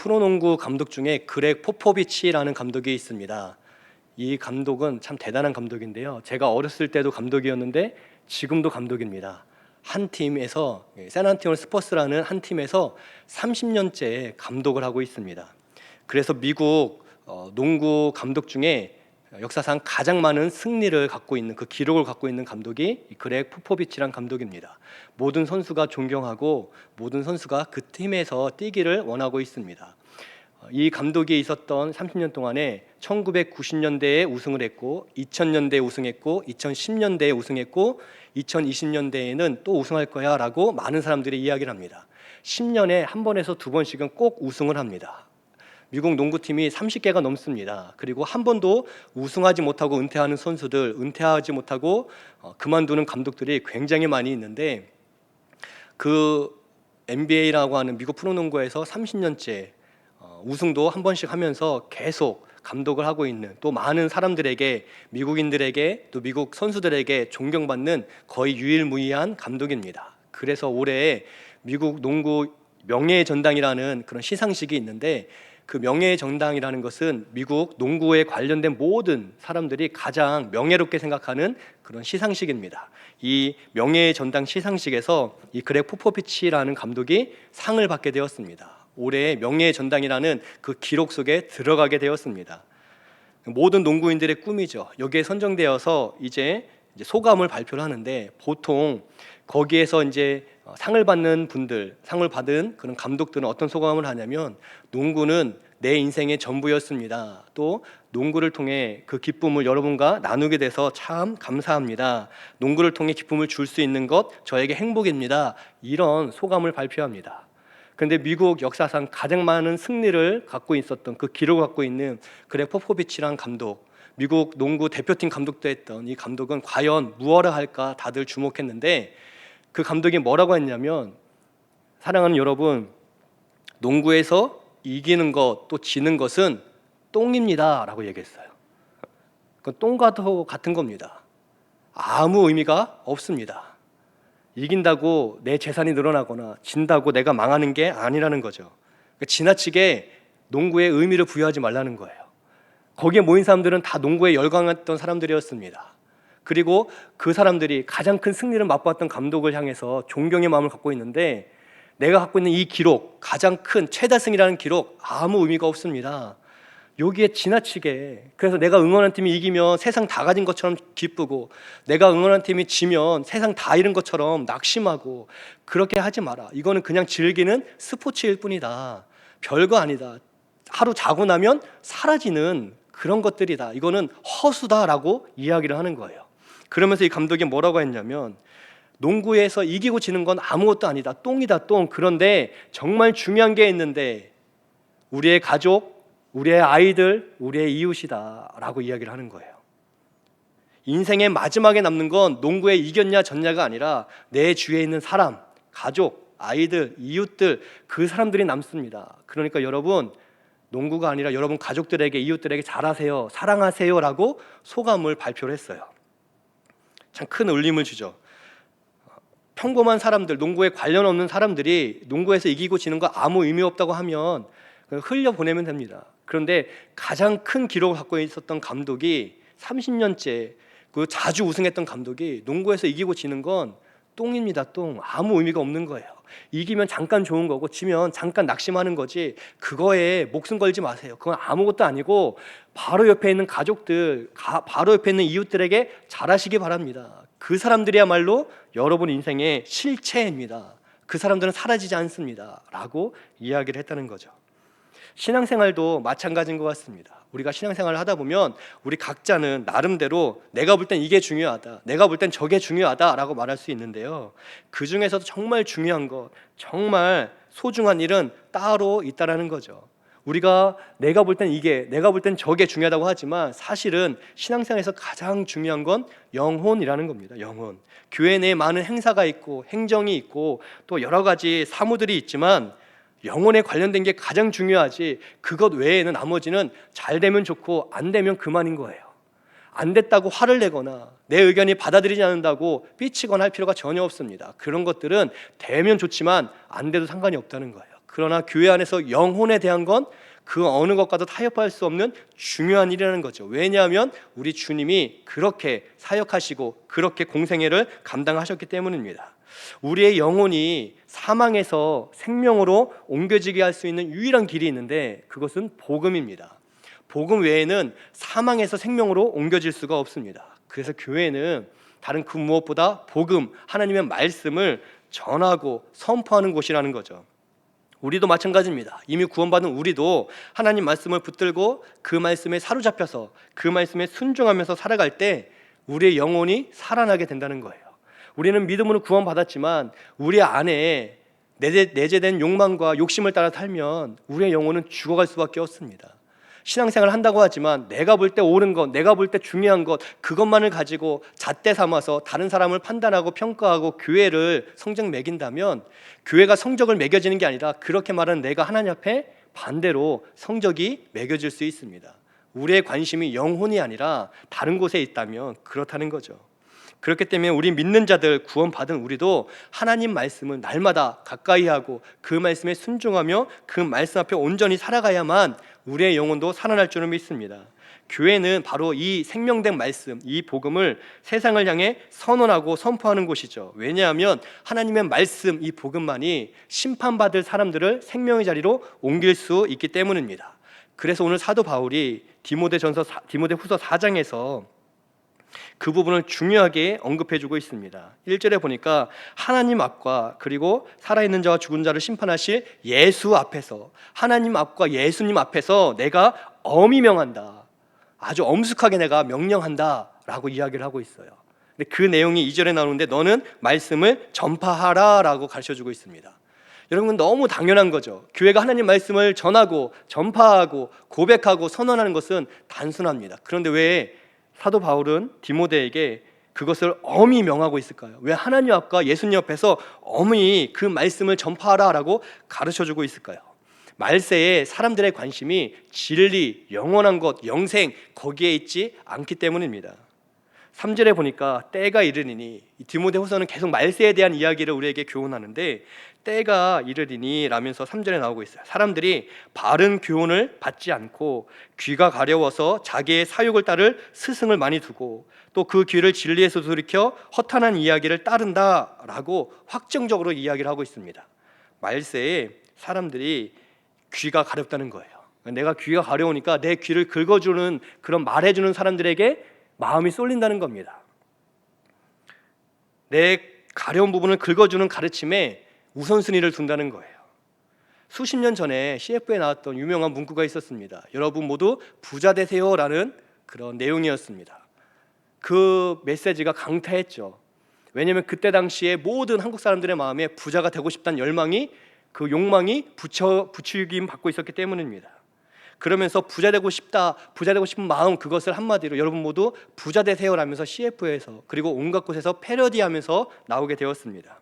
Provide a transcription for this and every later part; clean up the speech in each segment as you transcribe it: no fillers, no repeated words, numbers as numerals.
프로농구 감독 중에 그렉 포포비치라는 감독이 있습니다. 이 감독은 참 대단한 감독인데요. 제가 어렸을 때도 감독이었는데 지금도 감독입니다. 한 팀에서 샌안토니오 스퍼스라는 한 팀에서 30년째 감독을 하고 있습니다. 그래서 미국 농구 감독 중에 역사상 가장 많은 승리를 갖고 있는 그 기록을 갖고 있는 감독이 그렉 포포비치란 감독입니다. 모든 선수가 존경하고 모든 선수가 그 팀에서 뛰기를 원하고 있습니다. 이 감독이 있었던 30년 동안에 1990년대에 우승을 했고 2000년대에 우승했고 2010년대에 우승했고 2020년대에는 또 우승할 거야 라고 많은 사람들이 이야기를 합니다. 10년에 한 번에서 두 번씩은 꼭 우승을 합니다. 미국 농구팀이 30개가 넘습니다. 그리고 한 번도 우승하지 못하고 은퇴하는 선수들, 은퇴하지 못하고 그만두는 감독들이 굉장히 많이 있는데 그 NBA라고 하는 미국 프로농구에서 30년째 우승도 한 번씩 하면서 계속 감독을 하고 있는, 또 많은 사람들에게, 미국인들에게 또 미국 선수들에게 존경받는 거의 유일무이한 감독입니다. 그래서 올해 미국 농구 명예의 전당이라는 그런 시상식이 있는데 그 명예의 전당이라는 것은 미국 농구에 관련된 모든 사람들이 가장 명예롭게 생각하는 그런 시상식입니다. 이 명예의 전당 시상식에서 이 그렉 포포비치라는 감독이 상을 받게 되었습니다. 올해 명예의 전당이라는 그 기록 속에 들어가게 되었습니다. 모든 농구인들의 꿈이죠. 여기에 선정되어서 이제 소감을 발표를 하는데 보통 거기에서 이제 상을 받는 분들, 상을 받은 그런 감독들은 어떤 소감을 하냐면 농구는 내 인생의 전부였습니다. 또 농구를 통해 그 기쁨을 여러분과 나누게 돼서 참 감사합니다. 농구를 통해 기쁨을 줄 수 있는 것 저에게 행복입니다. 이런 소감을 발표합니다. 그런데 미국 역사상 가장 많은 승리를 갖고 있었던 그 기록을 갖고 있는 그렉 포포비치라는 감독, 미국 농구 대표팀 감독도 했던 이 감독은 과연 무엇을 할까 다들 주목했는데 그 감독이 뭐라고 했냐면, 사랑하는 여러분, 농구에서 이기는 것 또 지는 것은 똥입니다 라고 얘기했어요. 그건 똥과도 같은 겁니다. 아무 의미가 없습니다. 이긴다고 내 재산이 늘어나거나 진다고 내가 망하는 게 아니라는 거죠. 그러니까 지나치게 농구에 의미를 부여하지 말라는 거예요. 거기에 모인 사람들은 다 농구에 열광했던 사람들이었습니다. 그리고 그 사람들이 가장 큰 승리를 맛보았던 감독을 향해서 존경의 마음을 갖고 있는데 내가 갖고 있는 이 기록, 가장 큰 최다승이라는 기록 아무 의미가 없습니다. 여기에 지나치게, 그래서 내가 응원한 팀이 이기면 세상 다 가진 것처럼 기쁘고 내가 응원한 팀이 지면 세상 다 잃은 것처럼 낙심하고 그렇게 하지 마라. 이거는 그냥 즐기는 스포츠일 뿐이다. 별거 아니다. 하루 자고 나면 사라지는 그런 것들이다. 이거는 허수다라고 이야기를 하는 거예요. 그러면서 이 감독이 뭐라고 했냐면, 농구에서 이기고 지는 건 아무것도 아니다. 똥이다, 똥. 그런데 정말 중요한 게 있는데 우리의 가족, 우리의 아이들, 우리의 이웃이다 라고 이야기를 하는 거예요. 인생의 마지막에 남는 건 농구에 이겼냐 졌냐가 아니라 내 주위에 있는 사람, 가족, 아이들, 이웃들, 그 사람들이 남습니다. 그러니까 여러분, 농구가 아니라 여러분 가족들에게, 이웃들에게 잘하세요, 사랑하세요 라고 소감을 발표를 했어요. 참 큰 울림을 주죠. 평범한 사람들, 농구에 관련 없는 사람들이 농구에서 이기고 지는 거 아무 의미 없다고 하면 흘려보내면 됩니다. 그런데 가장 큰 기록을 갖고 있었던 감독이 30년째 그 자주 우승했던 감독이 농구에서 이기고 지는 건 똥입니다. 똥. 아무 의미가 없는 거예요. 이기면 잠깐 좋은 거고 지면 잠깐 낙심하는 거지 그거에 목숨 걸지 마세요. 그건 아무것도 아니고 바로 옆에 있는 가족들, 바로 옆에 있는 이웃들에게 잘하시기 바랍니다. 그 사람들이야말로 여러분 인생의 실체입니다. 그 사람들은 사라지지 않습니다 라고 이야기를 했다는 거죠. 신앙생활도 마찬가지인 것 같습니다. 우리가 신앙생활을 하다 보면 우리 각자는 나름대로 내가 볼 땐 이게 중요하다, 내가 볼 땐 저게 중요하다라고 말할 수 있는데요, 그 중에서도 정말 중요한 것, 정말 소중한 일은 따로 있다라는 거죠. 우리가 내가 볼 땐 이게, 내가 볼 땐 저게 중요하다고 하지만 사실은 신앙생활에서 가장 중요한 건 영혼이라는 겁니다. 영혼. 교회 내에 많은 행사가 있고 행정이 있고 또 여러 가지 사무들이 있지만 영혼에 관련된 게 가장 중요하지, 그것 외에는 나머지는 잘 되면 좋고 안 되면 그만인 거예요. 안 됐다고 화를 내거나 내 의견이 받아들이지 않는다고 삐치거나 할 필요가 전혀 없습니다. 그런 것들은 되면 좋지만 안 돼도 상관이 없다는 거예요. 그러나 교회 안에서 영혼에 대한 건 그 어느 것과도 타협할 수 없는 중요한 일이라는 거죠. 왜냐하면 우리 주님이 그렇게 사역하시고 그렇게 공생애를 감당하셨기 때문입니다. 우리의 영혼이 사망에서 생명으로 옮겨지게 할 수 있는 유일한 길이 있는데 그것은 복음입니다. 복음 외에는 사망에서 생명으로 옮겨질 수가 없습니다. 그래서 교회는 다른 그 무엇보다 복음, 하나님의 말씀을 전하고 선포하는 곳이라는 거죠. 우리도 마찬가지입니다. 이미 구원받은 우리도 하나님 말씀을 붙들고 그 말씀에 사로잡혀서 그 말씀에 순종하면서 살아갈 때 우리의 영혼이 살아나게 된다는 거예요. 우리는 믿음으로 구원받았지만 우리 안에 내재된 욕망과 욕심을 따라 살면 우리의 영혼은 죽어갈 수밖에 없습니다. 신앙생활을 한다고 하지만 내가 볼 때 옳은 것, 내가 볼 때 중요한 것, 그것만을 가지고 잣대 삼아서 다른 사람을 판단하고 평가하고 교회를 성적 매긴다면 교회가 성적을 매겨지는 게 아니라 그렇게 말하는 내가 하나님 앞에 반대로 성적이 매겨질 수 있습니다. 우리의 관심이 영혼이 아니라 다른 곳에 있다면 그렇다는 거죠. 그렇기 때문에 우리 믿는 자들, 구원받은 우리도 하나님 말씀을 날마다 가까이 하고 그 말씀에 순종하며 그 말씀 앞에 온전히 살아가야만 우리의 영혼도 살아날 줄을 믿습니다. 교회는 바로 이 생명된 말씀, 이 복음을 세상을 향해 선언하고 선포하는 곳이죠. 왜냐하면 하나님의 말씀, 이 복음만이 심판받을 사람들을 생명의 자리로 옮길 수 있기 때문입니다. 그래서 오늘 사도 바울이 디모데후서 4장에서 그 부분을 중요하게 언급해주고 있습니다. 1절에 보니까 하나님 앞과 그리고 살아있는 자와 죽은 자를 심판하실 예수 앞에서, 하나님 앞과 예수님 앞에서 내가 엄히 명한다, 아주 엄숙하게 내가 명령한다 라고 이야기를 하고 있어요. 근데 그 내용이 2절에 나오는데 너는 말씀을 전파하라 라고 가르쳐주고 있습니다. 여러분, 너무 당연한 거죠. 교회가 하나님 말씀을 전하고 전파하고 고백하고 선언하는 것은 단순합니다. 그런데 왜 사도 바울은 디모데에게 그것을 엄히 명하고 있을까요? 왜 하나님 앞과 예수님 앞에서 엄히 그 말씀을 전파하라라고 가르쳐주고 있을까요? 말세에 사람들의 관심이 진리, 영원한 것, 영생 거기에 있지 않기 때문입니다. 3절에 보니까 때가 이르리니, 디모데후서는 계속 말세에 대한 이야기를 우리에게 교훈하는데 때가 이르리니 라면서 3절에 나오고 있어요. 사람들이 바른 교훈을 받지 않고 귀가 가려워서 자기의 사욕을 따를 스승을 많이 두고 또 그 귀를 진리에서 돌이켜 허탄한 이야기를 따른다라고 확정적으로 이야기를 하고 있습니다. 말세에 사람들이 귀가 가렵다는 거예요. 내가 귀가 가려우니까 내 귀를 긁어주는, 그런 말해주는 사람들에게 마음이 쏠린다는 겁니다. 내 가려운 부분을 긁어주는 가르침에 우선순위를 둔다는 거예요. 수십 년 전에 CF에 나왔던 유명한 문구가 있었습니다. 여러분 모두 부자 되세요라는 그런 내용이었습니다. 그 메시지가 강타했죠. 왜냐하면 그때 당시에 모든 한국 사람들의 마음에 부자가 되고 싶다는 열망이, 그 욕망이 부추김 받고 있었기 때문입니다. 그러면서 부자 되고 싶은 마음, 그것을 한마디로 여러분 모두 부자 되세요라면서 CF에서 그리고 온갖 곳에서 패러디하면서 나오게 되었습니다.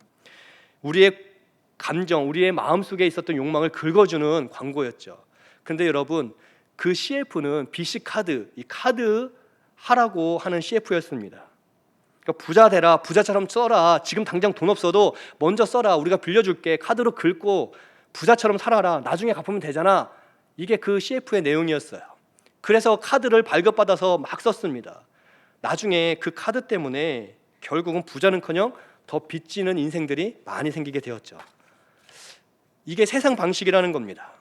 우리의 감정, 우리의 마음속에 있었던 욕망을 긁어주는 광고였죠. 그런데 여러분, 그 CF는 BC 카드, 이 카드 하라고 하는 CF였습니다. 그러니까 부자 되라, 부자처럼 써라, 지금 당장 돈 없어도 먼저 써라, 우리가 빌려줄게, 카드로 긁고 부자처럼 살아라, 나중에 갚으면 되잖아. 이게 그 CF의 내용이었어요. 그래서 카드를 발급받아서 막 썼습니다. 나중에 그 카드 때문에 결국은 부자는커녕 더 빚지는 인생들이 많이 생기게 되었죠. 이게 세상 방식이라는 겁니다.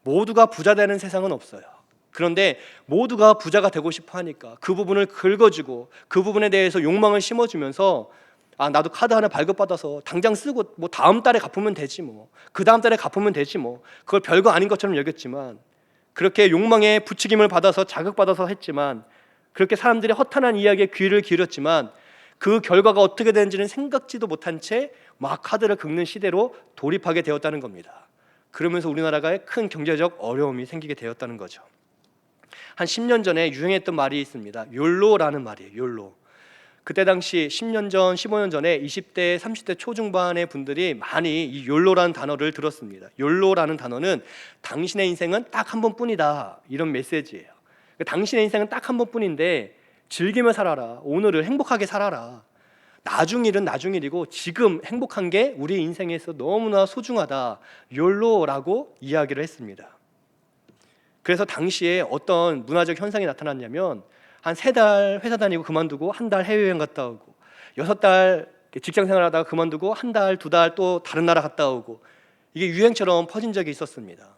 모두가 부자 되는 세상은 없어요. 그런데 모두가 부자가 되고 싶어 하니까 그 부분을 긁어주고 그 부분에 대해서 욕망을 심어주면서 나도 카드 하나 발급받아서 당장 쓰고 뭐 다음 달에 갚으면 되지, 뭐 그 다음 달에 갚으면 되지, 뭐 그걸 별거 아닌 것처럼 여겼지만, 그렇게 욕망에 부추김을 받아서 자극받아서 했지만, 그렇게 사람들이 허탄한 이야기에 귀를 기울였지만 그 결과가 어떻게 되는지는 생각지도 못한 채 막 카드를 긁는 시대로 돌입하게 되었다는 겁니다. 그러면서 우리나라가 큰 경제적 어려움이 생기게 되었다는 거죠. 한 10년 전에 유행했던 말이 있습니다. 욜로라는 말이에요. 욜로. 그때 당시 10년 전, 15년 전에 20대, 30대 초중반의 분들이 많이 이 욜로라는 단어를 들었습니다. 욜로라는 단어는 당신의 인생은 딱 한 번뿐이다, 이런 메시지예요. 당신의 인생은 딱 한 번뿐인데 즐기며 살아라, 오늘을 행복하게 살아라. 나중 일은 나중 일이고 지금 행복한 게 우리 인생에서 너무나 소중하다. 욜로라고 이야기를 했습니다. 그래서 당시에 어떤 문화적 현상이 나타났냐면 한 3달 회사 다니고 그만두고 한 달 해외여행 갔다 오고 6달 직장 생활하다가 그만두고 한 달, 2달 또 다른 나라 갔다 오고 이게 유행처럼 퍼진 적이 있었습니다.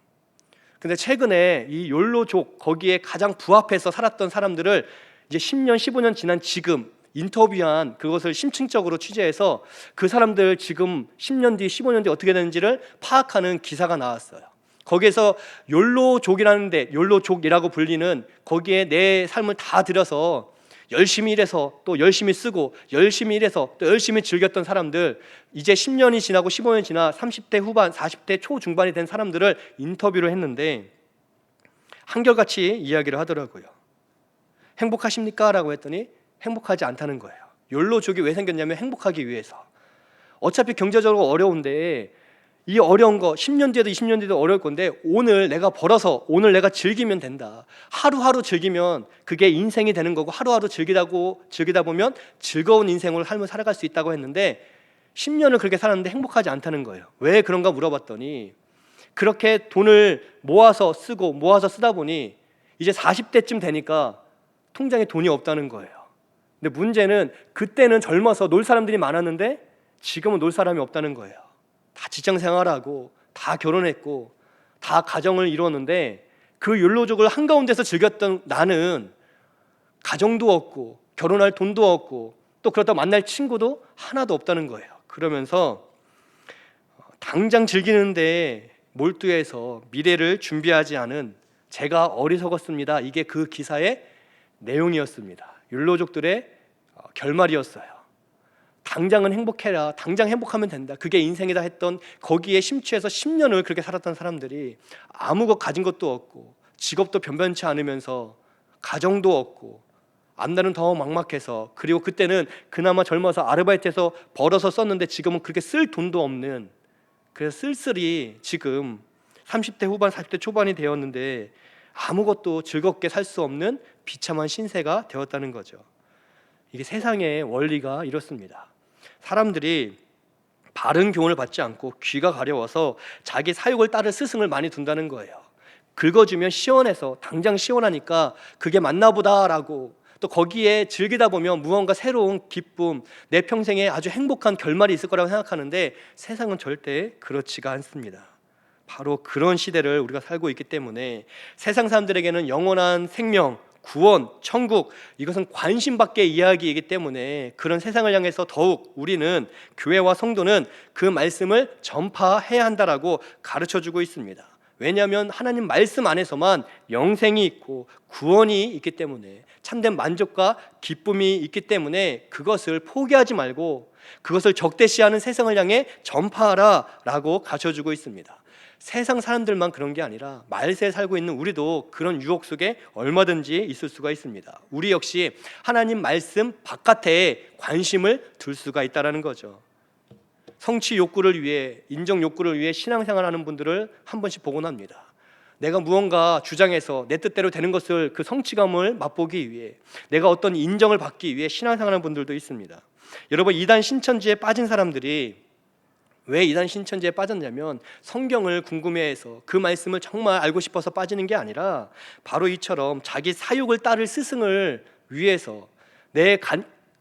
근데 최근에 이 욜로족 거기에 가장 부합해서 살았던 사람들을 이제 10년, 15년 지난 지금 인터뷰한 그것을 심층적으로 취재해서 그 사람들 지금 10년 뒤, 15년 뒤 어떻게 되는지를 파악하는 기사가 나왔어요. 거기에서 욜로족이라는데 욜로족이라고 불리는 거기에 내 삶을 다 들여서 열심히 일해서 또 열심히 쓰고 열심히 일해서 또 열심히 즐겼던 사람들 이제 10년이 지나고 15년이 지나 30대 후반 40대 초중반이 된 사람들을 인터뷰를 했는데 한결같이 이야기를 하더라고요. 행복하십니까? 라고 했더니 행복하지 않다는 거예요. 욜로족이 왜 생겼냐면 행복하기 위해서. 어차피 경제적으로 어려운데 이 어려운 거 10년 뒤에도 20년 뒤에도 어려울 건데 오늘 내가 벌어서 오늘 내가 즐기면 된다. 하루하루 즐기면 그게 인생이 되는 거고 하루하루 즐기다 보면 즐거운 인생을 삶을 살아갈 수 있다고 했는데 10년을 그렇게 살았는데 행복하지 않다는 거예요. 왜 그런가 물어봤더니 그렇게 돈을 모아서 쓰고 모아서 쓰다 보니 이제 40대쯤 되니까 통장에 돈이 없다는 거예요. 근데 문제는 그때는 젊어서 놀 사람들이 많았는데 지금은 놀 사람이 없다는 거예요. 다 직장 생활하고 다 결혼했고 다 가정을 이루었는데 그 욜로족을 한가운데서 즐겼던 나는 가정도 없고 결혼할 돈도 없고 또 그렇다고 만날 친구도 하나도 없다는 거예요. 그러면서 당장 즐기는데 몰두해서 미래를 준비하지 않은 제가 어리석었습니다. 이게 그 기사의 내용이었습니다. 욜로족들의 결말이었어요. 당장은 행복해라. 당장 행복하면 된다. 그게 인생이다 했던 거기에 심취해서 10년을 그렇게 살았던 사람들이 아무것 가진 것도 없고 직업도 변변치 않으면서 가정도 없고 앞날은 더 막막해서 그리고 그때는 그나마 젊어서 아르바이트해서 벌어서 썼는데 지금은 그렇게 쓸 돈도 없는 그래서 쓸쓸히 지금 30대 후반 40대 초반이 되었는데 아무것도 즐겁게 살 수 없는 비참한 신세가 되었다는 거죠. 이게 세상의 원리가 이렇습니다. 사람들이 바른 교훈을 받지 않고 귀가 가려워서 자기 사욕을 따를 스승을 많이 둔다는 거예요. 긁어주면 시원해서 당장 시원하니까 그게 맞나 보다라고 또 거기에 즐기다 보면 무언가 새로운 기쁨 내 평생에 아주 행복한 결말이 있을 거라고 생각하는데 세상은 절대 그렇지가 않습니다. 바로 그런 시대를 우리가 살고 있기 때문에 세상 사람들에게는 영원한 생명 구원, 천국 이것은 관심 밖의 이야기이기 때문에 그런 세상을 향해서 더욱 우리는 교회와 성도는 그 말씀을 전파해야 한다라고 가르쳐주고 있습니다. 왜냐하면 하나님 말씀 안에서만 영생이 있고 구원이 있기 때문에 참된 만족과 기쁨이 있기 때문에 그것을 포기하지 말고 그것을 적대시하는 세상을 향해 전파하라라고 가르쳐주고 있습니다. 세상 사람들만 그런 게 아니라 말세에 살고 있는 우리도 그런 유혹 속에 얼마든지 있을 수가 있습니다. 우리 역시 하나님 말씀 바깥에 관심을 둘 수가 있다는 거죠. 성취 욕구를 위해 인정 욕구를 위해 신앙생활하는 분들을 한 번씩 보곤 합니다. 내가 무언가 주장해서 내 뜻대로 되는 것을 그 성취감을 맛보기 위해 내가 어떤 인정을 받기 위해 신앙생활하는 분들도 있습니다. 여러분 이단 신천지에 빠진 사람들이 왜 이단 신천지에 빠졌냐면 성경을 궁금해해서 그 말씀을 정말 알고 싶어서 빠지는 게 아니라 바로 이처럼 자기 사욕을 따를 스승을 위해서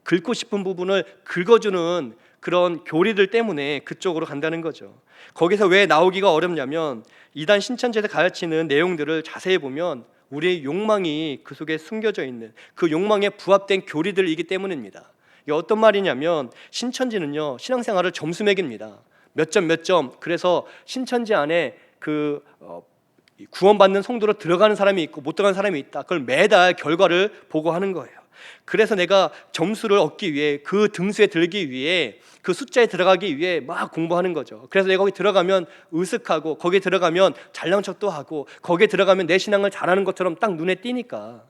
긁고 싶은 부분을 긁어주는 그런 교리들 때문에 그쪽으로 간다는 거죠. 거기서 왜 나오기가 어렵냐면 이단 신천지에서 가르치는 내용들을 자세히 보면 우리의 욕망이 그 속에 숨겨져 있는 그 욕망에 부합된 교리들이기 때문입니다. 이게 어떤 말이냐면 신천지는요 신앙생활을 점수 매깁니다. 몇 점 그래서 신천지 안에 구원받는 성도로 들어가는 사람이 있고 못 들어가는 사람이 있다. 그걸 매달 결과를 보고하는 거예요. 그래서 내가 점수를 얻기 위해 그 등수에 들기 위해 그 숫자에 들어가기 위해 막 공부하는 거죠. 그래서 내가 거기 들어가면 으슥하고 거기에 들어가면 잘난 척도 하고 거기에 들어가면 내 신앙을 잘하는 것처럼 딱 눈에 띄니까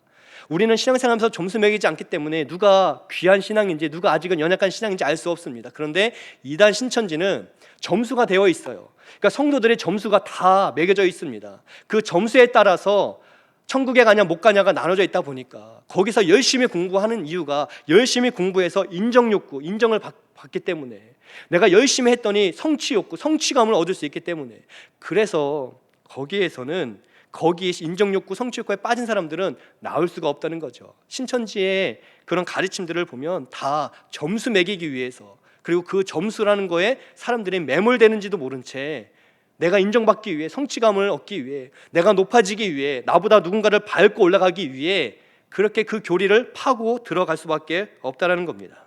우리는 신앙생활하면서 점수 매기지 않기 때문에 누가 귀한 신앙인지 누가 아직은 연약한 신앙인지 알 수 없습니다. 그런데 이단 신천지는 점수가 되어 있어요. 그러니까 성도들의 점수가 다 매겨져 있습니다. 그 점수에 따라서 천국에 가냐 못 가냐가 나눠져 있다 보니까 거기서 열심히 공부하는 이유가 열심히 공부해서 인정욕구, 인정을 받기 때문에, 내가 열심히 했더니 성취욕구, 성취감을 얻을 수 있기 때문에, 그래서 거기에서는 거기 인정욕구, 성취욕구에 빠진 사람들은 나올 수가 없다는 거죠. 신천지의 그런 가르침들을 보면 다 점수 매기기 위해서, 그리고 그 점수라는 거에 사람들이 매몰되는지도 모른 채 내가 인정받기 위해, 성취감을 얻기 위해, 내가 높아지기 위해, 나보다 누군가를 밟고 올라가기 위해 그렇게 그 교리를 파고 들어갈 수밖에 없다는 겁니다.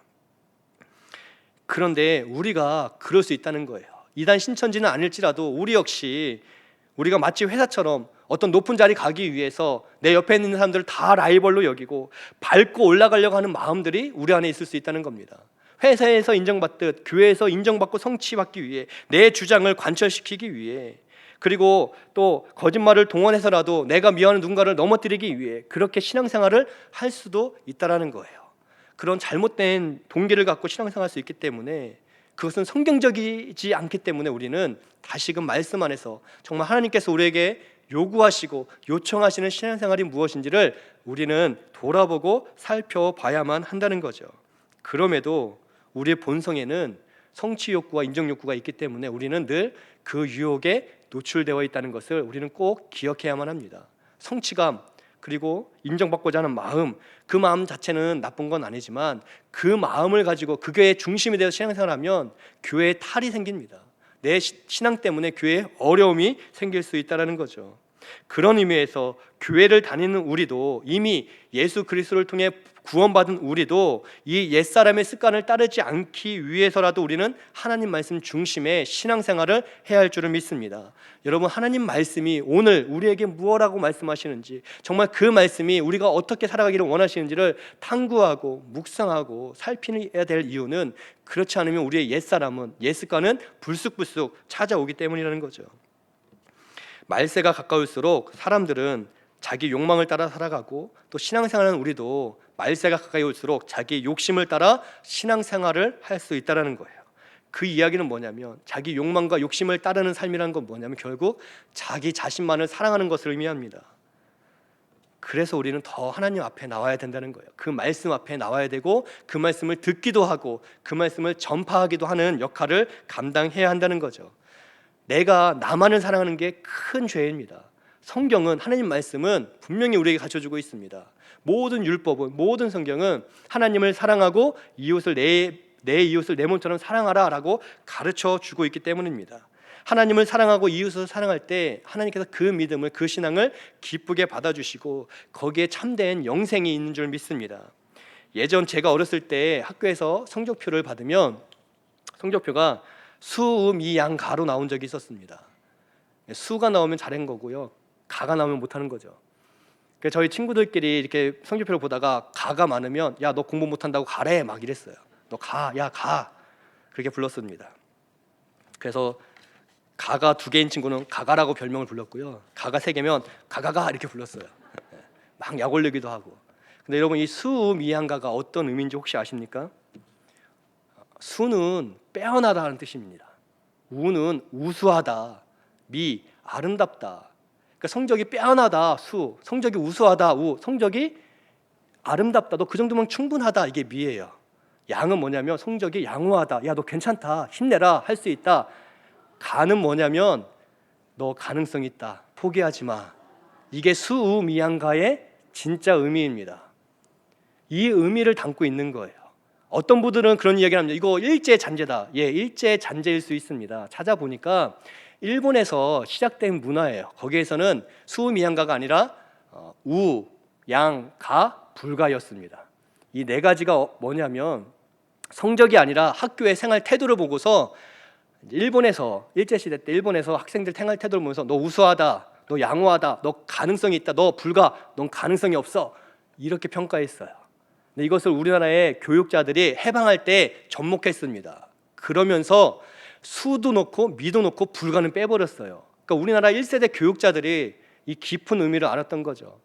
그런데 우리가 그럴 수 있다는 거예요. 이단 신천지는 아닐지라도 우리 역시, 우리가 마치 회사처럼 어떤 높은 자리 가기 위해서 내 옆에 있는 사람들을 다 라이벌로 여기고 밟고 올라가려고 하는 마음들이 우리 안에 있을 수 있다는 겁니다. 회사에서 인정받듯 교회에서 인정받고 성취받기 위해, 내 주장을 관철시키기 위해, 그리고 또 거짓말을 동원해서라도 내가 미워하는 누군가를 넘어뜨리기 위해 그렇게 신앙생활을 할 수도 있다는 거예요. 그런 잘못된 동기를 갖고 신앙생활할 수 있기 때문에, 그것은 성경적이지 않기 때문에 우리는 다시금 말씀 안에서 정말 하나님께서 우리에게 요구하시고 요청하시는 신앙생활이 무엇인지를 우리는 돌아보고 살펴봐야만 한다는 거죠. 그럼에도 우리의 본성에는 성취 욕구와 인정 욕구가 있기 때문에 우리는 늘 그 유혹에 노출되어 있다는 것을 우리는 꼭 기억해야만 합니다. 성취감, 그리고 인정받고자 하는 마음, 그 마음 자체는 나쁜 건 아니지만 그 마음을 가지고 그게 중심이 되어서 신앙생활하면 교회에 탈이 생깁니다. 내 신앙 때문에 교회에 어려움이 생길 수 있다는 거죠. 그런 의미에서 교회를 다니는 우리도, 이미 예수 그리스도를 통해 구원받은 우리도 이 옛사람의 습관을 따르지 않기 위해서라도 우리는 하나님 말씀 중심의 신앙생활을 해야 할 줄을 믿습니다. 여러분, 하나님 말씀이 오늘 우리에게 무엇라고 말씀하시는지, 정말 그 말씀이 우리가 어떻게 살아가기를 원하시는지를 탐구하고 묵상하고 살피해야 될 이유는, 그렇지 않으면 우리의 옛사람은, 옛습관은 불쑥불쑥 찾아오기 때문이라는 거죠. 말세가 가까울수록 사람들은 자기 욕망을 따라 살아가고, 또 신앙생활하는 우리도 말세가 가까이 올수록 자기 욕심을 따라 신앙생활을 할 수 있다는 거예요. 그 이야기는 뭐냐면, 자기 욕망과 욕심을 따르는 삶이라는 건 뭐냐면 결국 자기 자신만을 사랑하는 것을 의미합니다. 그래서 우리는 더 하나님 앞에 나와야 된다는 거예요. 그 말씀 앞에 나와야 되고, 그 말씀을 듣기도 하고 그 말씀을 전파하기도 하는 역할을 감당해야 한다는 거죠. 내가 나만을 사랑하는 게 큰 죄입니다. 성경은, 하나님 말씀은 분명히 우리에게 가르쳐주고 있습니다. 모든 율법은, 모든 성경은 하나님을 사랑하고 이웃을 내 이웃을 내 몸처럼 사랑하라 라고 가르쳐주고 있기 때문입니다. 하나님을 사랑하고 이웃을 사랑할 때 하나님께서 그 믿음을, 그 신앙을 기쁘게 받아주시고 거기에 참된 영생이 있는 줄 믿습니다. 예전 제가 어렸을 때 학교에서 성적표를 받으면 성적표가 수음이양가로 나온 적이 있었습니다. 수가 나오면 잘한 거고요, 가가 나오면 못하는 거죠. 그래서 저희 친구들끼리 이렇게 성적표를 보다가 가가 많으면 야, 너 공부 못한다고 가래, 막 이랬어요. 너 가, 야 가, 그렇게 불렀습니다. 그래서 가가 2개인 친구는 가가라고 별명을 불렀고요, 가가 3개면 가가가 이렇게 불렀어요. 막 약 올리기도 하고. 근데 여러분, 이 수음이양가가 어떤 의미인지 혹시 아십니까? 수는 빼어나다는 뜻입니다. 우는 우수하다, 미 아름답다. 그러니까 성적이 빼어나다 수, 성적이 우수하다 우, 성적이 아름답다, 너 그 정도면 충분하다, 이게 미예요. 양은 뭐냐면 성적이 양호하다, 야 너 괜찮다, 힘내라, 할 수 있다. 가는 뭐냐면 너 가능성 있다, 포기하지 마. 이게 수우미양가의 진짜 의미입니다. 이 의미를 담고 있는 거예요. 어떤 분들은 그런 이야기를 합니다. 이거 일제 잔재다. 예, 일제 잔재일 수 있습니다. 찾아보니까 일본에서 시작된 문화예요. 거기에서는 수미양가가 아니라 우, 양, 가, 불가였습니다. 이 4가지가 뭐냐면, 성적이 아니라 학교의 생활 태도를 보고서 일본에서, 일제시대 때 일본에서 학생들 생활 태도를 보면서 너 우수하다, 너 양호하다, 너 가능성이 있다, 너 불가, 넌 가능성이 없어, 이렇게 평가했어요. 근데 이것을 우리나라의 교육자들이 해방할 때 접목했습니다. 그러면서 수도 놓고 미도 놓고 불가는 빼버렸어요. 그러니까 우리나라 1세대 교육자들이 이 깊은 의미를 알았던 거죠.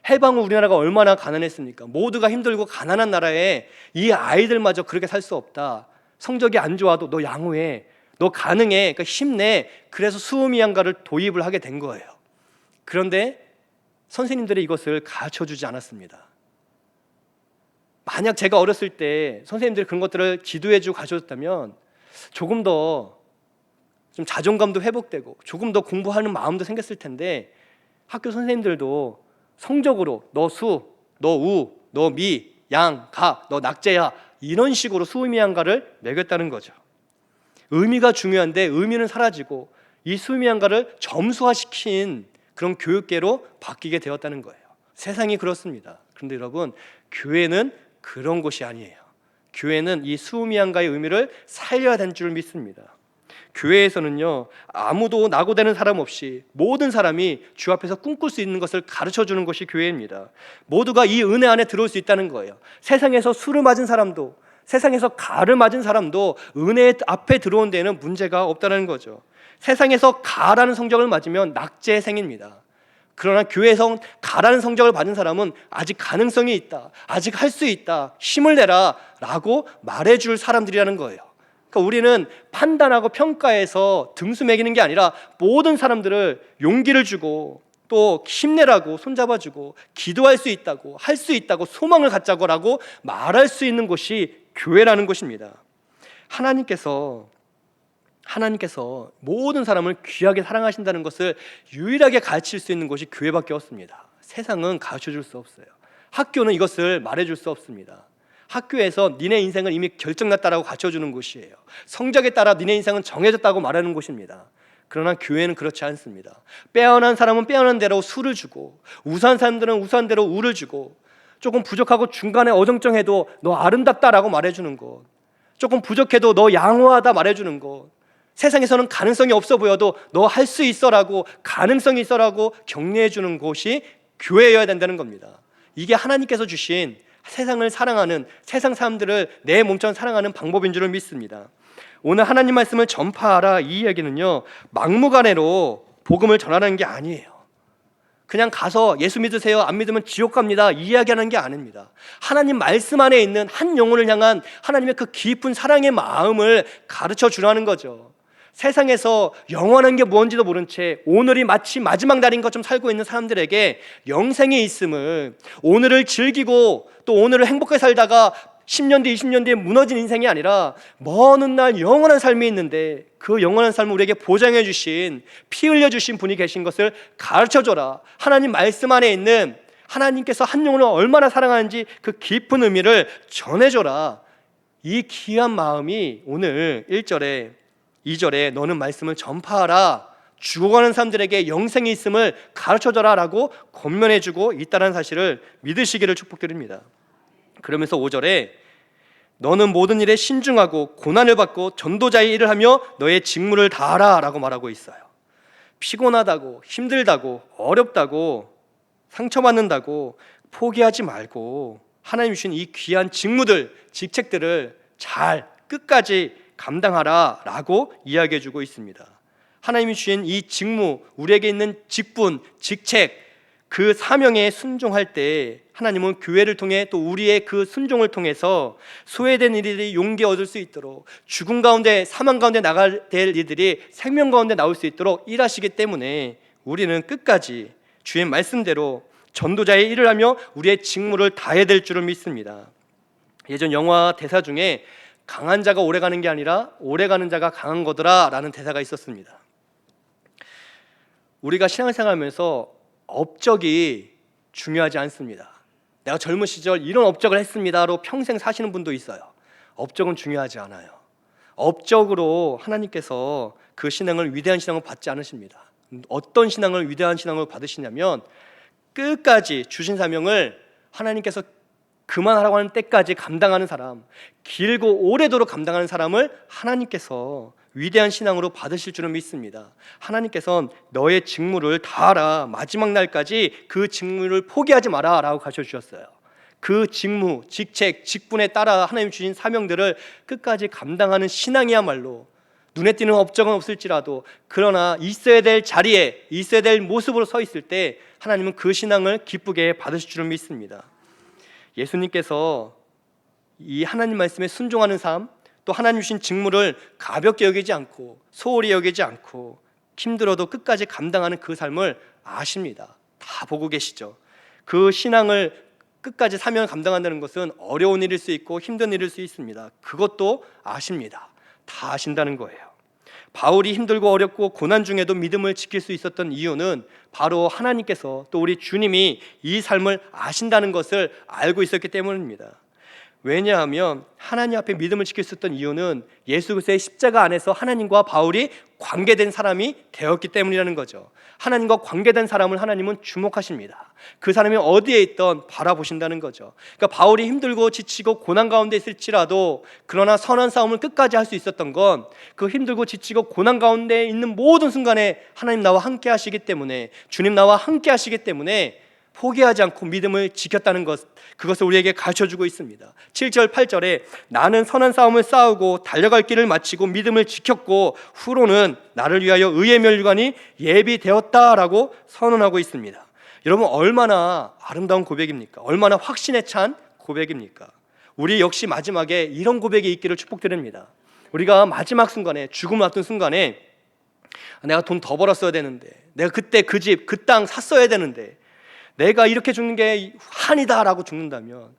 해방 후 우리나라가 얼마나 가난했습니까? 모두가 힘들고 가난한 나라에 이 아이들마저 그렇게 살 수 없다. 성적이 안 좋아도 너 양호해, 너 가능해, 그러니까 힘내. 그래서 수음이양가를 도입을 하게 된 거예요. 그런데 선생님들이 이것을 가르쳐주지 않았습니다. 만약 제가 어렸을 때 선생님들이 그런 것들을 지도해주고 가르쳐줬다면 조금 더 좀 자존감도 회복되고 조금 더 공부하는 마음도 생겼을 텐데, 학교 선생님들도 성적으로 너 수, 너 우, 너 미, 양, 가, 너 낙제야, 이런 식으로 수미양가를 매겼다는 거죠. 의미가 중요한데 의미는 사라지고 이 수미양가를 점수화시킨 그런 교육계로 바뀌게 되었다는 거예요. 세상이 그렇습니다. 그런데 여러분, 교회는 그런 곳이 아니에요. 교회는 이 수미양가의 의미를 살려야 되는 줄 믿습니다. 교회에서는요, 아무도 낙오되는 사람 없이 모든 사람이 주 앞에서 꿈꿀 수 있는 것을 가르쳐주는 것이 교회입니다. 모두가 이 은혜 안에 들어올 수 있다는 거예요. 세상에서 수를 맞은 사람도, 세상에서 가를 맞은 사람도 은혜 앞에 들어온 데에는 문제가 없다는 거죠. 세상에서 가라는 성적을 맞으면 낙제생입니다. 그러나 교회에서 가라는 성적을 받은 사람은 아직 가능성이 있다, 아직 할 수 있다, 힘을 내라 라고 말해줄 사람들이라는 거예요. 그러니까 우리는 판단하고 평가해서 등수 매기는 게 아니라 모든 사람들을 용기를 주고 또 힘내라고 손잡아주고 기도할 수 있다고, 할 수 있다고, 소망을 갖자고 라고 말할 수 있는 곳이 교회라는 곳입니다. 하나님께서 모든 사람을 귀하게 사랑하신다는 것을 유일하게 가르칠 수 있는 곳이 교회밖에 없습니다. 세상은 가르쳐줄 수 없어요. 학교는 이것을 말해줄 수 없습니다. 학교에서 니네 인생은 이미 결정났다라고 가르쳐주는 곳이에요. 성적에 따라 니네 인생은 정해졌다고 말하는 곳입니다. 그러나 교회는 그렇지 않습니다. 빼어난 사람은 빼어난 대로 수를 주고, 우수한 사람들은 우수한 대로 우를 주고, 조금 부족하고 중간에 어정쩡해도 너 아름답다라고 말해주는 것, 조금 부족해도 너 양호하다 말해주는 것, 세상에서는 가능성이 없어 보여도 너 할 수 있어라고, 가능성이 있어라고 격려해주는 곳이 교회여야 된다는 겁니다. 이게 하나님께서 주신 세상을 사랑하는, 세상 사람들을 내 몸처럼 사랑하는 방법인 줄을 믿습니다. 오늘 하나님 말씀을 전파하라, 이 이야기는요, 막무가내로 복음을 전하는 게 아니에요. 그냥 가서 예수 믿으세요, 안 믿으면 지옥 갑니다, 이 이야기하는 게 아닙니다. 하나님 말씀 안에 있는 한 영혼을 향한 하나님의 그 깊은 사랑의 마음을 가르쳐 주라는 거죠. 세상에서 영원한 게 뭔지도 모른 채 오늘이 마치 마지막 날인 것처럼 살고 있는 사람들에게 영생이 있음을, 오늘을 즐기고 또 오늘을 행복하게 살다가 10년 뒤 20년 뒤에 무너진 인생이 아니라 먼 훗날 영원한 삶이 있는데 그 영원한 삶을 우리에게 보장해 주신, 피 흘려 주신 분이 계신 것을 가르쳐줘라. 하나님 말씀 안에 있는 하나님께서 한 영혼을 얼마나 사랑하는지 그 깊은 의미를 전해줘라. 이 귀한 마음이 오늘 1절에 2절에 너는 말씀을 전파하라, 죽어가는 사람들에게 영생이 있음을 가르쳐줘라 라고 권면해주고 있다는 사실을 믿으시기를 축복드립니다. 그러면서 5절에 너는 모든 일에 신중하고 고난을 받고 전도자의 일을 하며 너의 직무를 다하라 라고 말하고 있어요. 피곤하다고, 힘들다고, 어렵다고, 상처받는다고 포기하지 말고 하나님 주신 이 귀한 직무들, 직책들을 잘 끝까지 감당하라 라고 이야기해주고 있습니다. 하나님이 주신 이 직무, 우리에게 있는 직분, 직책, 그 사명에 순종할 때 하나님은 교회를 통해 또 우리의 그 순종을 통해서 소외된 이들이 용기 얻을 수 있도록, 죽음 가운데, 사망 가운데 나갈 될 이들이 생명 가운데 나올 수 있도록 일하시기 때문에 우리는 끝까지 주의 말씀대로 전도자의 일을 하며 우리의 직무를 다해야 될 줄을 믿습니다. 예전 영화 대사 중에 강한 자가 오래가는 게 아니라 오래가는 자가 강한 거더라 라는 대사가 있었습니다. 우리가 신앙생활하면서 업적이 중요하지 않습니다. 내가 젊은 시절 이런 업적을 했습니다로 평생 사시는 분도 있어요. 업적은 중요하지 않아요. 업적으로 하나님께서 그 신앙을, 위대한 신앙을 받지 않으십니다. 어떤 신앙을 위대한 신앙을 받으시냐면 끝까지 주신 사명을 하나님께서 그만하라고 하는 때까지 감당하는 사람, 길고 오래도록 감당하는 사람을 하나님께서 위대한 신앙으로 받으실 줄은 믿습니다. 하나님께서는 너의 직무를 다하라, 마지막 날까지 그 직무를 포기하지 마라 라고 가르쳐주셨어요. 그 직무, 직책, 직분에 따라 하나님 주신 사명들을 끝까지 감당하는 신앙이야말로 눈에 띄는 업적은 없을지라도 그러나 있어야 될 자리에, 있어야 될 모습으로 서 있을 때 하나님은 그 신앙을 기쁘게 받으실 줄은 믿습니다. 예수님께서 이 하나님 말씀에 순종하는 삶, 또 하나님 주신 직무를 가볍게 여기지 않고 소홀히 여기지 않고 힘들어도 끝까지 감당하는 그 삶을 아십니다. 다 보고 계시죠. 그 신앙을 끝까지 사명 감당한다는 것은 어려운 일일 수 있고 힘든 일일 수 있습니다. 그것도 아십니다. 다 아신다는 거예요. 바울이 힘들고 어렵고 고난 중에도 믿음을 지킬 수 있었던 이유는 바로 하나님께서 또 우리 주님이 이 삶을 아신다는 것을 알고 있었기 때문입니다. 왜냐하면 하나님 앞에 믿음을 지킬 수 있었던 이유는 예수 그리스도의 십자가 안에서 하나님과 바울이 관계된 사람이 되었기 때문이라는 거죠. 하나님과 관계된 사람을 하나님은 주목하십니다. 그 사람이 어디에 있던 바라보신다는 거죠. 그러니까 바울이 힘들고 지치고 고난 가운데 있을지라도 그러나 선한 싸움을 끝까지 할 수 있었던 건 그 힘들고 지치고 고난 가운데 있는 모든 순간에 하나님 나와 함께 하시기 때문에, 주님 나와 함께 하시기 때문에 포기하지 않고 믿음을 지켰다는 것, 그것을 우리에게 가르쳐주고 있습니다. 7절 8절에 나는 선한 싸움을 싸우고 달려갈 길을 마치고 믿음을 지켰고 후로는 나를 위하여 의의 면류관이 예비되었다라고 선언하고 있습니다. 여러분, 얼마나 아름다운 고백입니까? 얼마나 확신에 찬 고백입니까? 우리 역시 마지막에 이런 고백이 있기를 축복드립니다. 우리가 마지막 순간에, 죽음을 앞둔 순간에 내가 돈 더 벌었어야 되는데, 내가 그때 그 집, 그 땅 샀어야 되는데, 내가 이렇게 죽는 게 한이다라고 죽는다면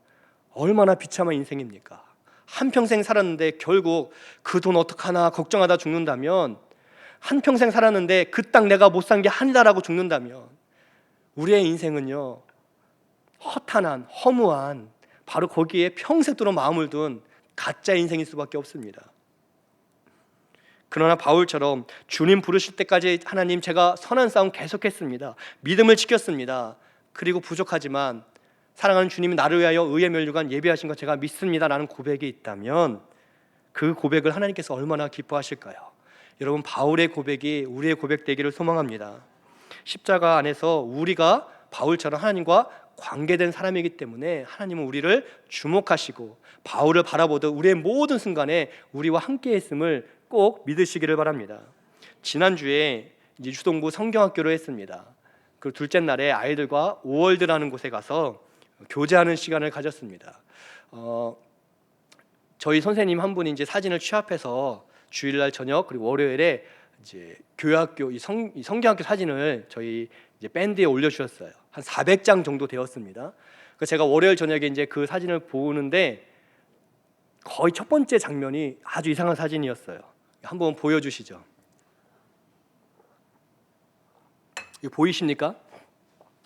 얼마나 비참한 인생입니까? 한평생 살았는데 결국 그 돈 어떡하나 걱정하다 죽는다면, 한평생 살았는데 그 땅 내가 못 산 게 한이다라고 죽는다면 우리의 인생은요, 허탄한, 허무한, 바로 거기에 평생도록 마음을 둔 가짜 인생일 수밖에 없습니다. 그러나 바울처럼 주님 부르실 때까지 하나님, 제가 선한 싸움 계속했습니다. 믿음을 지켰습니다. 그리고 부족하지만 사랑하는 주님이 나를 위하여 의의 면류관 예비하신 것 제가 믿습니다라는 고백이 있다면 그 고백을 하나님께서 얼마나 기뻐하실까요? 여러분, 바울의 고백이 우리의 고백 되기를 소망합니다. 십자가 안에서 우리가 바울처럼 하나님과 관계된 사람이기 때문에 하나님은 우리를 주목하시고 바울을 바라보듯 우리의 모든 순간에 우리와 함께 했음을 꼭 믿으시기를 바랍니다. 지난주에 이제 유동부 성경학교로 했습니다. 그 둘째 날에 아이들과 오월드라는 곳에 가서 교제하는 시간을 가졌습니다. 저희 선생님 한 분이 이제 사진을 취합해서 주일날 저녁 그리고 월요일에 이제 교회학교 이 성경학교 사진을 저희 이제 밴드에 올려주셨어요. 한 400장 정도 되었습니다. 그래서 제가 월요일 저녁에 이제 그 사진을 보는데 거의 첫 번째 장면이 아주 이상한 사진이었어요. 한번 보여주시죠. 이거 보이십니까?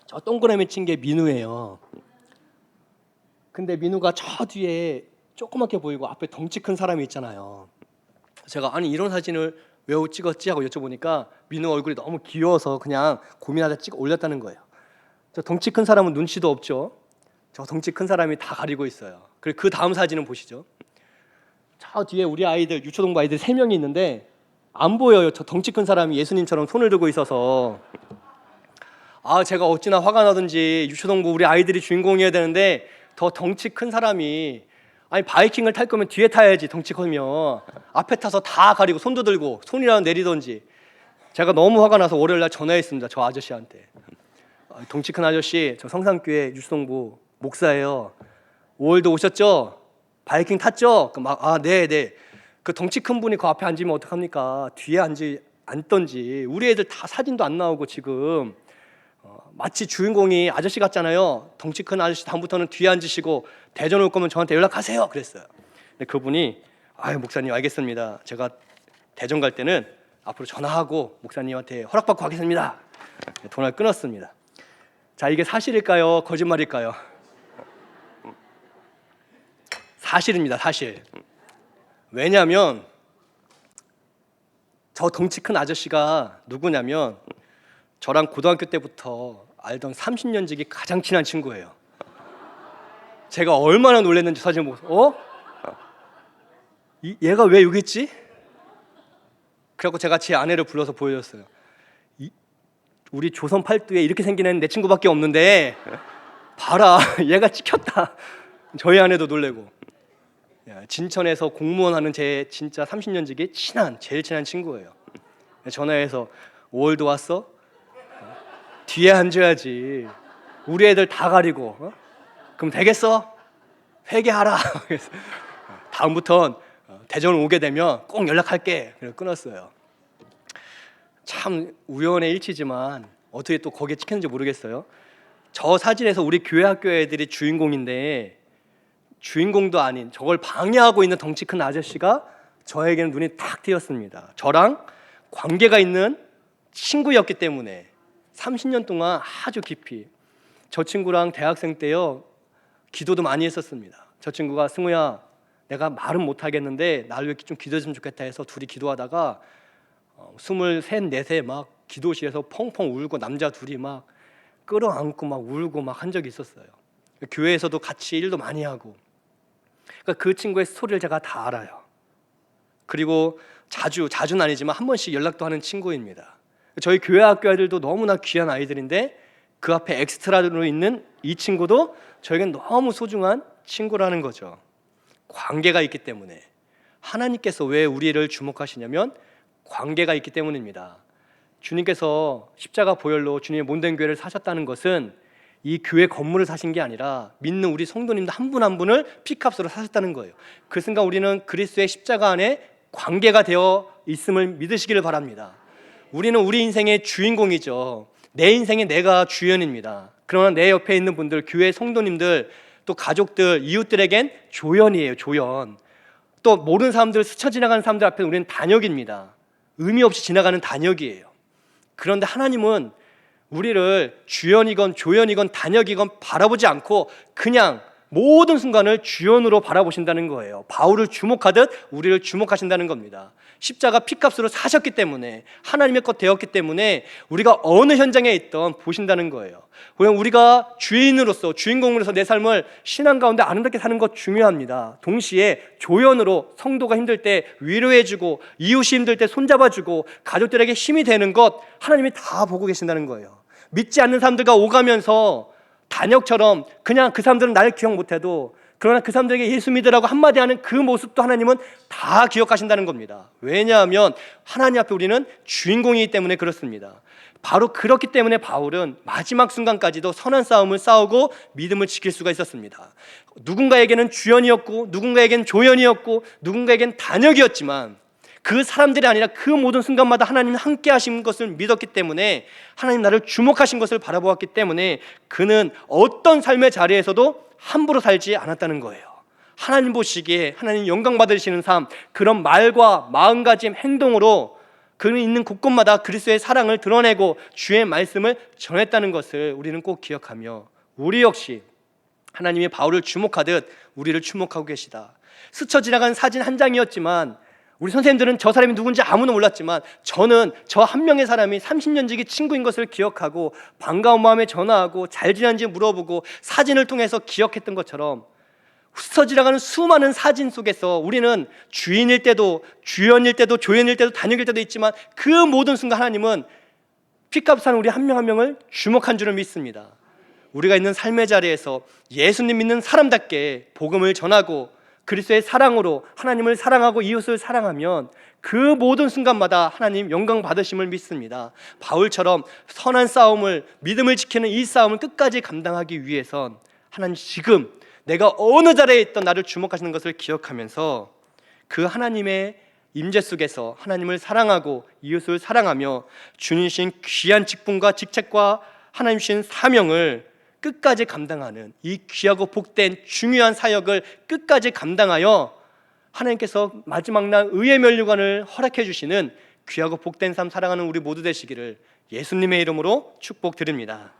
저 동그라미 친 게 민우예요. 근데 민우가 저 뒤에 조그맣게 보이고 앞에 덩치 큰 사람이 있잖아요. 제가 아니 이런 사진을 왜 찍었지 하고 여쭤보니까 민우 얼굴이 너무 귀여워서 그냥 고민하다 찍어 올렸다는 거예요. 저 덩치 큰 사람은 눈치도 없죠. 저 덩치 큰 사람이 다 가리고 있어요. 그리고 그 다음 사진은 보시죠. 저 뒤에 우리 아이들, 유초동부 아이들 3명이 있는데 안 보여요. 저 덩치 큰 사람이 예수님처럼 손을 들고 있어서. 제가 어찌나 화가 나든지 유초동부 우리 아이들이 주인공이어야 되는데 더 덩치 큰 사람이, 아니 바이킹을 탈 거면 뒤에 타야지. 덩치 크면 앞에 타서 다 가리고 손도 들고 손이라도 내리던지. 제가 너무 화가 나서 월요일날 전화했습니다. 저 아저씨한테. 덩치 큰 아저씨, 저 성산교회 유초동부 목사예요. 5월도 오셨죠? 바이킹 탔죠? 네네. 그 덩치 큰 분이 그 앞에 앉으면 어떡합니까? 뒤에 앉던지. 우리 애들 다 사진도 안 나오고 지금 마치 주인공이 아저씨 같잖아요. 덩치 큰 아저씨 다음부터는 뒤에 앉으시고 대전 올 거면 저한테 연락하세요. 그랬어요. 근데 그분이 목사님 알겠습니다. 제가 대전 갈 때는 앞으로 전화하고 목사님한테 허락받고 가겠습니다. 전화를 끊었습니다. 자, 이게 사실일까요? 거짓말일까요? 사실입니다. 사실. 왜냐하면 저 덩치 큰 아저씨가 누구냐면 저랑 고등학교 때부터 알던 30년 지기 가장 친한 친구예요. 제가 얼마나 놀랐는지 사진 보고 얘가 왜 여기 있지? 그래갖고 제가 제 아내를 불러서 보여줬어요. 우리 조선 팔도에 이렇게 생긴 애는 내 친구밖에 없는데 봐라, 얘가 찍혔다. 저희 아내도 놀래고. 진천에서 공무원 하는 제 진짜 30년 지기 제일 친한 친구예요. 전화해서 5월도 왔어? 뒤에 앉아야지. 우리 애들 다 가리고. 그럼 되겠어? 회개하라. 다음부턴 대전 오게 되면 꼭 연락할게. 그래서 끊었어요. 참 우연의 일치지만 어떻게 또 거기에 찍혔는지 모르겠어요. 저 사진에서 우리 교회 학교 애들이 주인공인데 주인공도 아닌 저걸 방해하고 있는 덩치 큰 아저씨가 저에게는 눈이 탁 띄었습니다. 저랑 관계가 있는 친구였기 때문에 30년 동안 아주 깊이 저 친구랑 대학생 때요 기도도 많이 했었습니다. 저 친구가 승우야 내가 말은 못하겠는데 나를 위해 좀 기도했으면 좋겠다 해서 둘이 기도하다가 23, 24세 막 기도실에서 펑펑 울고 남자 둘이 막 끌어안고 막 울고 막 한 적이 있었어요. 교회에서도 같이 일도 많이 하고 그러니까 그 친구의 스토리를 제가 다 알아요. 그리고 자주는 아니지만 한 번씩 연락도 하는 친구입니다. 저희 교회 학교 아이들도 너무나 귀한 아이들인데 그 앞에 엑스트라로 있는 이 친구도 저에겐 너무 소중한 친구라는 거죠. 관계가 있기 때문에 하나님께서 왜 우리를 주목하시냐면 관계가 있기 때문입니다. 주님께서 십자가 보혈로 주님의 몸된 교회를 사셨다는 것은 이 교회 건물을 사신 게 아니라 믿는 우리 성도님들 한 분 한 분을 피값으로 사셨다는 거예요. 그 순간 우리는 그리스도의 십자가 안에 관계가 되어 있음을 믿으시기를 바랍니다. 우리는 우리 인생의 주인공이죠. 내 인생에 내가 주연입니다. 그러나 내 옆에 있는 분들, 교회 성도님들, 또 가족들, 이웃들에겐 조연이에요. 조연. 또 모르는 사람들, 스쳐 지나가는 사람들 앞에 우리는 단역입니다. 의미 없이 지나가는 단역이에요. 그런데 하나님은 우리를 주연이건 조연이건 단역이건 바라보지 않고 그냥 모든 순간을 주연으로 바라보신다는 거예요. 바울을 주목하듯 우리를 주목하신다는 겁니다. 십자가 피값으로 사셨기 때문에 하나님의 것 되었기 때문에 우리가 어느 현장에 있던 보신다는 거예요. 그냥 우리가 주인으로서 주인공으로서 내 삶을 신앙 가운데 아름답게 사는 것 중요합니다. 동시에 조연으로 성도가 힘들 때 위로해주고 이웃이 힘들 때 손잡아주고 가족들에게 힘이 되는 것 하나님이 다 보고 계신다는 거예요. 믿지 않는 사람들과 오가면서 단역처럼 그냥 그 사람들은 나를 기억 못해도 그러나 그 사람들에게 예수 믿으라고 한마디 하는 그 모습도 하나님은 다 기억하신다는 겁니다. 왜냐하면 하나님 앞에 우리는 주인공이기 때문에 그렇습니다. 바로 그렇기 때문에 바울은 마지막 순간까지도 선한 싸움을 싸우고 믿음을 지킬 수가 있었습니다. 누군가에게는 주연이었고 누군가에게는 조연이었고 누군가에게는 단역이었지만 그 사람들이 아니라 그 모든 순간마다 하나님이 함께 하신 것을 믿었기 때문에 하나님 나를 주목하신 것을 바라보았기 때문에 그는 어떤 삶의 자리에서도 함부로 살지 않았다는 거예요. 하나님 보시기에 하나님 영광 받으시는 삶, 그런 말과 마음가짐, 행동으로 그는 있는 곳곳마다 그리스도의 사랑을 드러내고 주의 말씀을 전했다는 것을 우리는 꼭 기억하며 우리 역시 하나님이 바울을 주목하듯 우리를 주목하고 계시다. 스쳐 지나간 사진 한 장이었지만 우리 선생님들은 저 사람이 누군지 아무도 몰랐지만 저는 저 한 명의 사람이 30년 지기 친구인 것을 기억하고 반가운 마음에 전화하고 잘 지낸지 물어보고 사진을 통해서 기억했던 것처럼 스쳐 지나가는 수많은 사진 속에서 우리는 주인일 때도 주연일 때도 조연일 때도 단역일 때도 있지만 그 모든 순간 하나님은 피값 사는 우리 한 명 한 명을 주목한 줄을 믿습니다. 우리가 있는 삶의 자리에서 예수님 믿는 사람답게 복음을 전하고 그리스도의 사랑으로 하나님을 사랑하고 이웃을 사랑하면 그 모든 순간마다 하나님 영광 받으심을 믿습니다. 바울처럼 선한 싸움을 믿음을 지키는 이 싸움을 끝까지 감당하기 위해선 하나님 지금 내가 어느 자리에 있던 나를 주목하시는 것을 기억하면서 그 하나님의 임재 속에서 하나님을 사랑하고 이웃을 사랑하며 주님신 귀한 직분과 직책과 하나님 주신 사명을 끝까지 감당하는 이 귀하고 복된 중요한 사역을 끝까지 감당하여 하나님께서 마지막 날 의의 면류관을 허락해 주시는 귀하고 복된 삶 살아가는 우리 모두 되시기를 예수님의 이름으로 축복드립니다.